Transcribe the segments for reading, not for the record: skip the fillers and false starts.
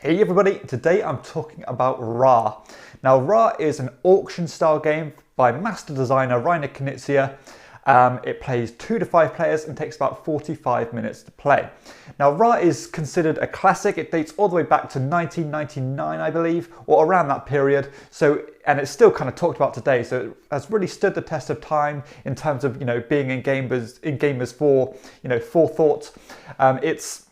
Hey everybody, today I'm talking about Ra. Now Ra is an auction style game by master designer Reiner Knizia. It plays 2 to 5 players and takes about 45 minutes to play. Now Ra is considered a classic. It dates all the way back to 1999 I believe, or around that period. And it's still kind of talked about today, so it has really stood the test of time in terms of being in gamers for forethought. It's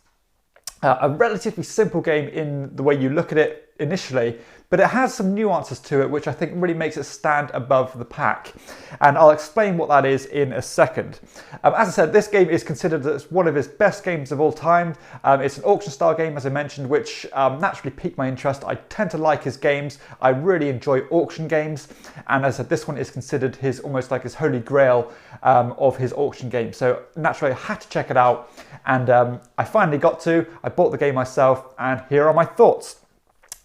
a relatively simple game in the way you look at it initially, but it has some nuances to it which I think really makes it stand above the pack. And I'll explain what that is in a second. As I said, this game is considered as one of his best games of all time. It's an auction style game, as I mentioned, which naturally piqued my interest. I tend to like his games. I really enjoy auction games. And as I said, this one is considered his almost like his holy grail of his auction game. So naturally I had to check it out. And I finally got to. I bought the game myself, and here are my thoughts.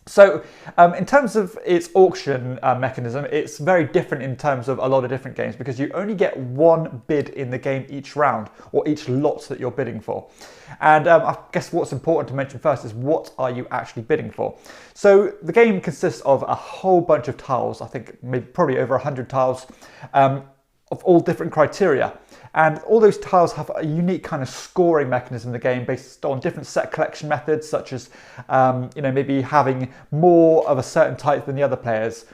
So in terms of its auction mechanism, it's very different in terms of a lot of different games because you only get one bid in the game each round, or each lot that you're bidding for. And I guess what's important to mention first is what are you actually bidding for. So the game consists of a whole bunch of tiles, I think maybe probably over 100 tiles of all different criteria. And all those tiles have a unique kind of scoring mechanism in the game based on different set collection methods, such as maybe having more of a certain type than the other players,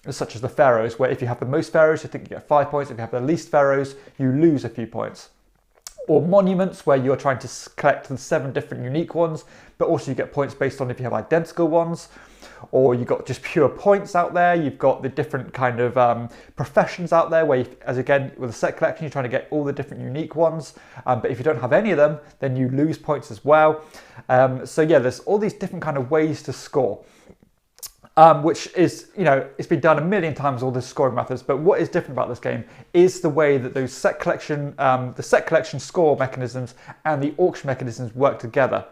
such as the pharaohs, where if you have the most pharaohs, you think you get 5 points. If you have the least pharaohs, you lose a few points. Or monuments, where you're trying to collect the 7 different unique ones, but also you get points based on if you have identical ones. Or you've got just pure points out there. You've got the different kind of professions out there where, as again, with a set collection, you're trying to get all the different unique ones. But if you don't have any of them, then you lose points as well. So yeah, there's all these different kind of ways to score. Which is, it's been done a million times, all the scoring methods. But what is different about this game is the way that those the set collection score mechanisms and the auction mechanisms work together.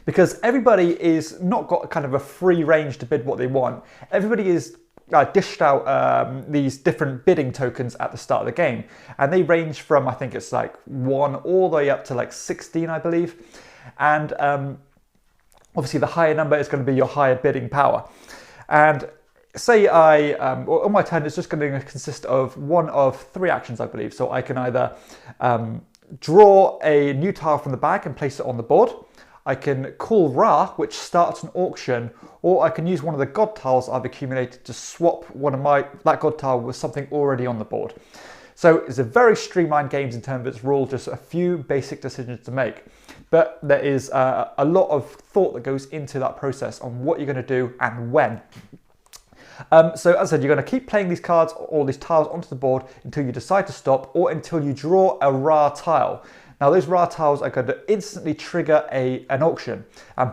Because everybody is not got kind of a free range to bid what they want. Everybody is dished out these different bidding tokens at the start of the game. And they range from, I think it's like 1 all the way up to like 16, I believe. And obviously the higher number is going to be your higher bidding power. And say on my turn, it's just going to consist of one of 3 actions, I believe. So I can either draw a new tile from the bag and place it on the board. I can call Ra, which starts an auction, or I can use one of the god tiles I've accumulated to swap that god tile with something already on the board. So it's a very streamlined game in terms of its rules, just a few basic decisions to make. But there is a lot of thought that goes into that process on what you're going to do and when. So as I said, you're going to keep playing these cards or these tiles onto the board until you decide to stop, or until you draw a Ra tile. Now those Ra tiles are going to instantly trigger an auction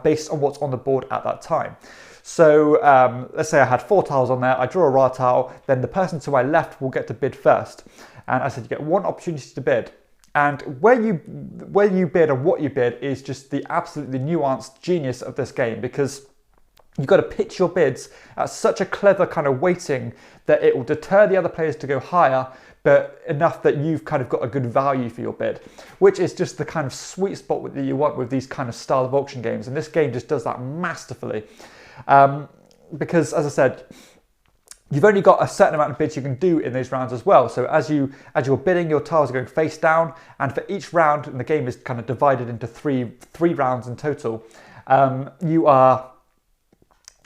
based on what's on the board at that time. So let's say I had 4 tiles on there, I draw a Ra tile, then the person to my left will get to bid first. And as I said, you get 1 opportunity to bid. And where you bid and what you bid is just the absolutely nuanced genius of this game, because you've got to pitch your bids at such a clever kind of weighting that it will deter the other players to go higher, but enough that you've kind of got a good value for your bid, which is just the kind of sweet spot that you want with these kind of style of auction games. And this game just does that masterfully. Because as I said, you've only got a certain amount of bids you can do in those rounds as well. So as you're bidding, your tiles are going face down, and for each round, and the game is kind of divided into three rounds in total, you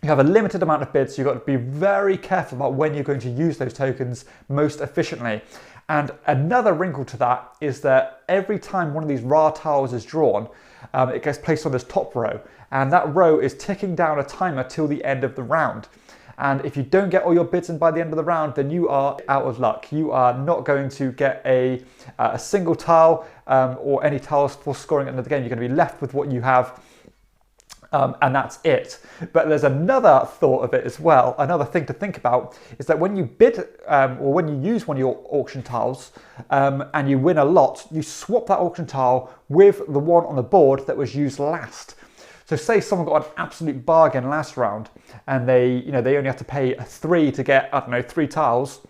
have a limited amount of bids, so you've got to be very careful about when you're going to use those tokens most efficiently. And another wrinkle to that is that every time one of these Ra tiles is drawn, it gets placed on this top row, and that row is ticking down a timer till the end of the round. And if you don't get all your bids in by the end of the round, then you are out of luck. You are not going to get a single tile or any tiles for scoring at the end of the game. You're going to be left with what you have. And that's it. But there's another thought of it as well. Another thing to think about is that when you bid or when you use one of your auction tiles and you win a lot, you swap that auction tile with the one on the board that was used last. So say someone got an absolute bargain last round and they only have to pay a 3 to get, 3 tiles.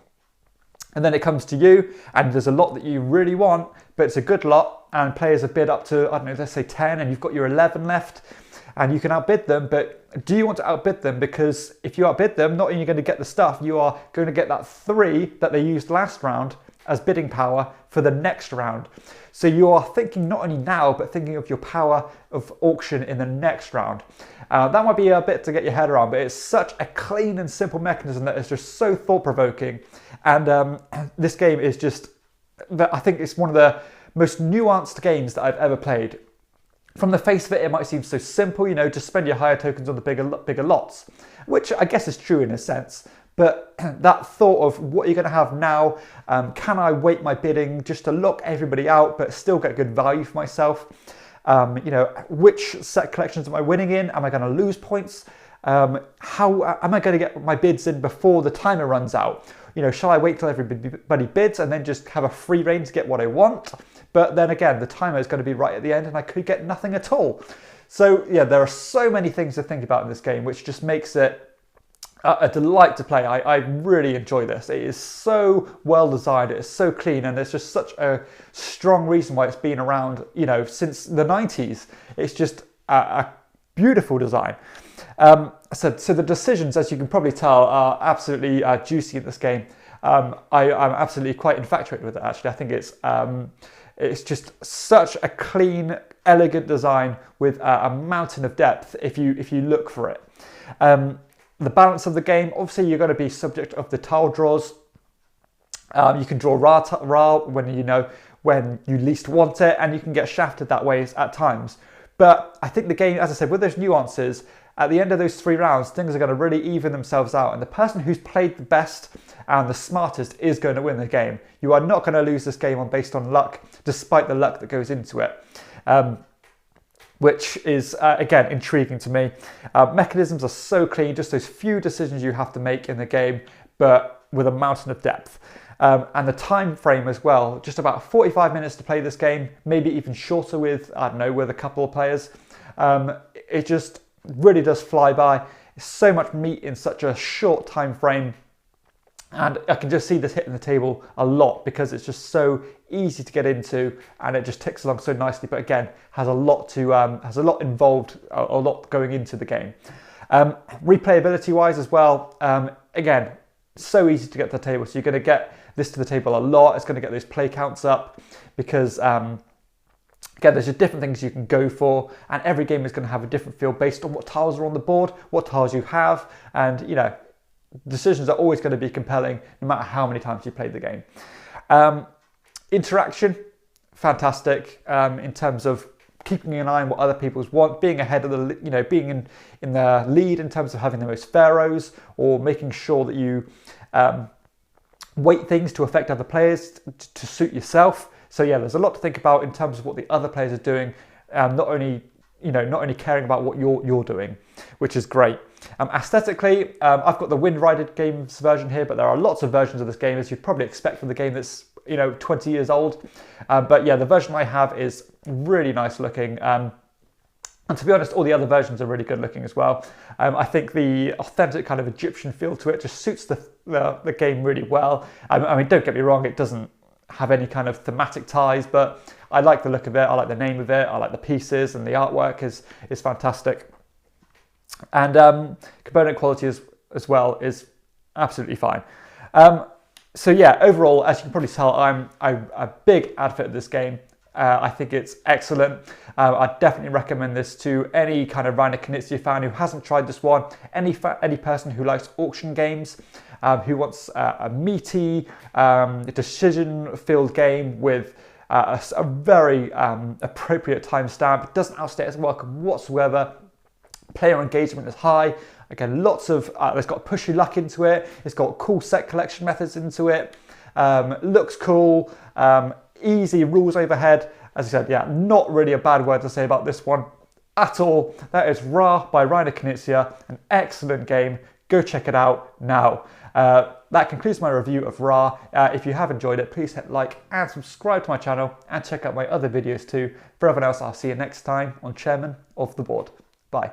And then it comes to you and there's a lot that you really want, but it's a good lot and players have bid up to, let's say 10, and you've got your 11 left. and you can outbid them, but do you want to outbid them? Because if you outbid them, not only are you going to get the stuff, you are going to get that 3 that they used last round as bidding power for the next round. So you are thinking not only now, but thinking of your power of auction in the next round. That might be a bit to get your head around, but it's such a clean and simple mechanism that is just so thought-provoking. And this game is just, I think it's one of the most nuanced games that I've ever played. From the face of it, it might seem so simple, you know, just spend your higher tokens on the bigger lots, which I guess is true in a sense. But that thought of what you're going to have now, can I weight my bidding just to lock everybody out but still get good value for myself? You know, which set collections am I winning in? Am I going to lose points? How am I going to get my bids in before the timer runs out? You know, shall I wait till everybody bids and then just have a free reign to get what I want? But then again, the timer is going to be right at the end and I could get nothing at all. So yeah, there are so many things to think about in this game, which just makes it a delight to play. I really enjoy this. It is so well designed, it is so clean, and there's just such a strong reason why it's been around, you know, since the 90s. It's just a beautiful design. So the decisions, as you can probably tell, are absolutely juicy in this game. I'm absolutely quite infatuated with it, actually. I think it's just such a clean, elegant design with a mountain of depth if you look for it. The balance of the game, obviously you're going to be subject of the tile draws. You can draw Ra when you least want it, and you can get shafted that way at times. But I think the game, as I said, with those nuances, at the end of those 3 rounds, things are going to really even themselves out, and the person who's played the best and the smartest is going to win the game. You are not going to lose this game based on luck, despite the luck that goes into it. Which is, again, intriguing to me. Mechanisms are so clean, just those few decisions you have to make in the game, but with a mountain of depth. And the time frame as well, just about 45 minutes to play this game, maybe even shorter with, I don't know, with a couple of players. It just really does fly by. It's so much meat in such a short time frame. And I can just see this hitting the table a lot because it's just so easy to get into and it just ticks along so nicely. But again, has a lot involved, a lot going into the game. Replayability wise as well, again, so easy to get to the table. So you're going to get this to the table a lot. It's going to get those play counts up because again, there's just different things you can go for, and every game is going to have a different feel based on what tiles are on the board, what tiles you have, and you know, decisions are always going to be compelling no matter how many times you played the game. Interaction, fantastic in terms of keeping an eye on what other people want, being ahead of the, you know, being in the lead in terms of having the most pharaohs, or making sure that you weight things to affect other players to suit yourself. So yeah, there's a lot to think about in terms of what the other players are doing, not only caring about what you're doing, which is great. Aesthetically, I've got the Wind Rider Games version here, but there are lots of versions of this game, as you'd probably expect from the game that's 20 years old. But yeah, the version I have is really nice looking. And to be honest, all the other versions are really good looking as well. I think the authentic kind of Egyptian feel to it just suits the game really well. I mean, don't get me wrong, it doesn't have any kind of thematic ties, but I like the look of it, I like the name of it, I like the pieces, and the artwork is fantastic. And component quality as well is absolutely fine. So yeah, overall, as you can probably tell, I'm a big advocate of this game. I think it's excellent. I'd definitely recommend this to any kind of Reiner Knizia fan who hasn't tried this one, any person who likes auction games, who wants a meaty, decision-filled game with a very appropriate timestamp. It doesn't outstay its welcome whatsoever. Player engagement is high. Again, lots of, it's got pushy luck into it. It's got cool set collection methods into it. Looks cool. Easy rules overhead. As I said, yeah, not really a bad word to say about this one at all. That is Ra by Reiner Knizia, an excellent game. Go check it out now. That concludes my review of Ra. If you have enjoyed it, please hit like and subscribe to my channel, and check out my other videos too. For everyone else, I'll see you next time on Chairman of the Board. Bye.